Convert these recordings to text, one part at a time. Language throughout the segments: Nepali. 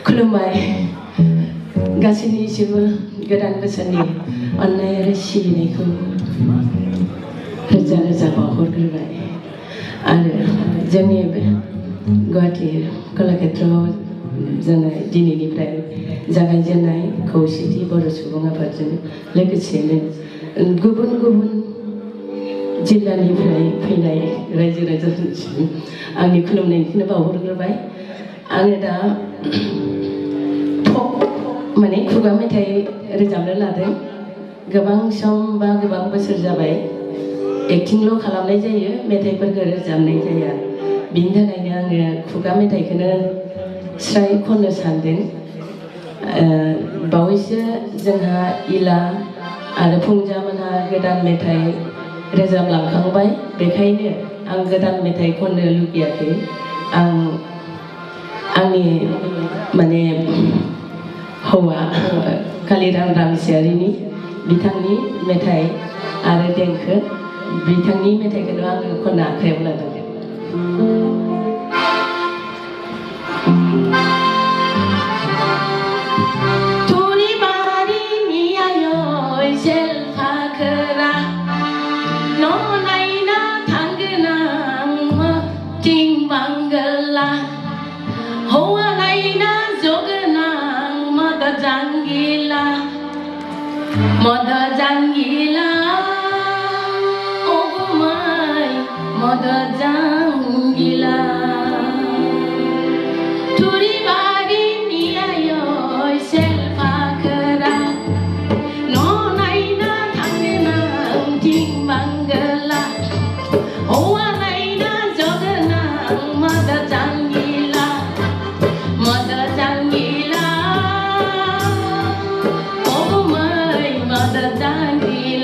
खुलुमबाय गासैनिसिमबो गोदान बोसोरनि अननाय आरो सिबिनायखौ रोजा रोजा बावहरग्रोबाय आरो जोंनि गुवाहाटी कलाक्षेत्रआव जोङो दिनैनिफ्राय जागायजेननाय खौसेथि बर' सुबुं आफादजों लोगोसेनो गुबुन गुबुन जिल्लानिफ्राय फैनाय रायजो राजाफोरनिसिम आंनि खुलुमनायखौनो बावहरग्रोबाय आङो दा माने खुगा मेथाइ रोजाबनो लादों गोबां सम बा गोबां बोसोर जाबाय एक्टिंल' खालामनाय जायो मेथाइफोरखौ रोजाबनाय जाया बिनि थाखायनो आङो खुगा मेथाइखौनो स्राय खननो सानदों बावैसो जोंहा इला आरो फुंजामोनहा गोदान मेथाइ रोजाबलांखांबाय बेखायनो आं गोदान मेथाइ खननो लुबैयाखै आंनि माने हौवा कालिराम रामसियारिनि बिथांनि मेथाइ आरो देंखो बिथांनि मेथाइखौनो आङो खननो आखायाव लादों Mother Jangila, oh my Mother Jangila. Turi bari niya yo selfa kara, no naina thangna ting bangala, oh naina jogna Mother Jangila, Mother Jangila. Mother Jangila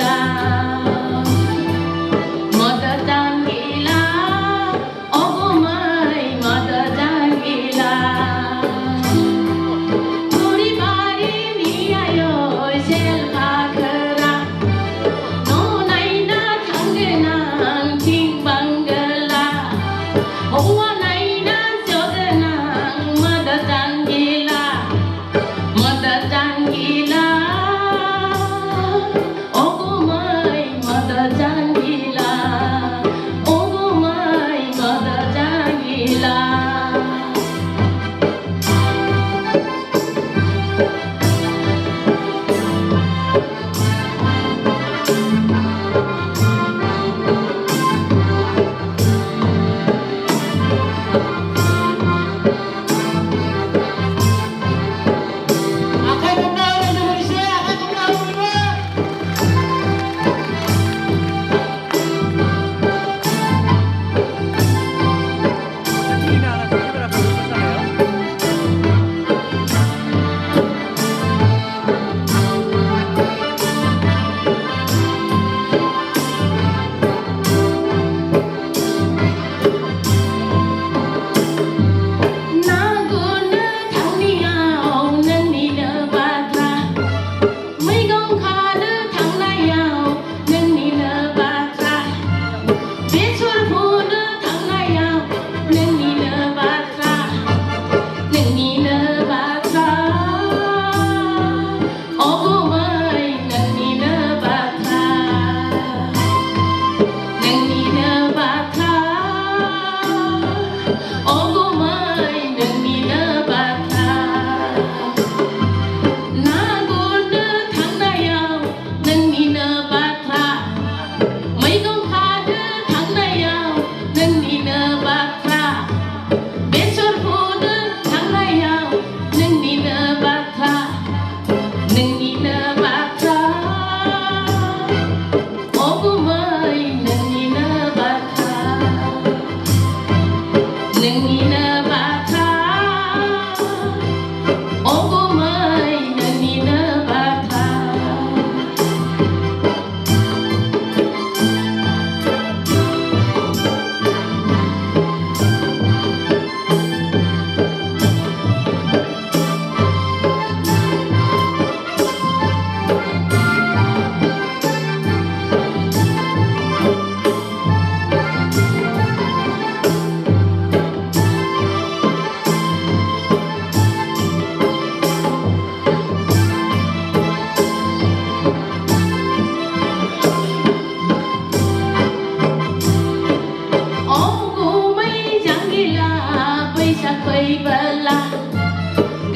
मोनबोला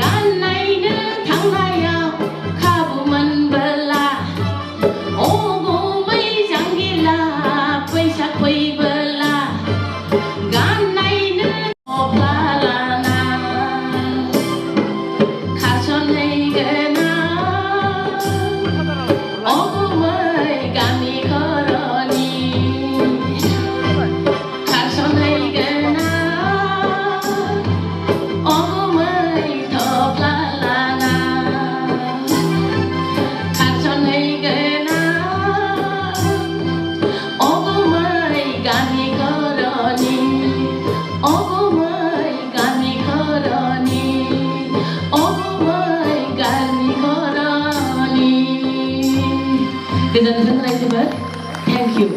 गाननायनो थांनायाव खाबु मोनबोला अगुमै जांगिला बैसाग फैबोला गाननायनो थफ्ला लाना खारसनहैगोना अगुमै गामि खर'नि खारसनहैगोना अगुमै थफ्ला लाना खारसनहैगोना अगुमै गामि खर'नि अगुमै गामि खर'नि अगुमै गामि खर'नि गोजोन्थों रायजोफोर थेंक इउ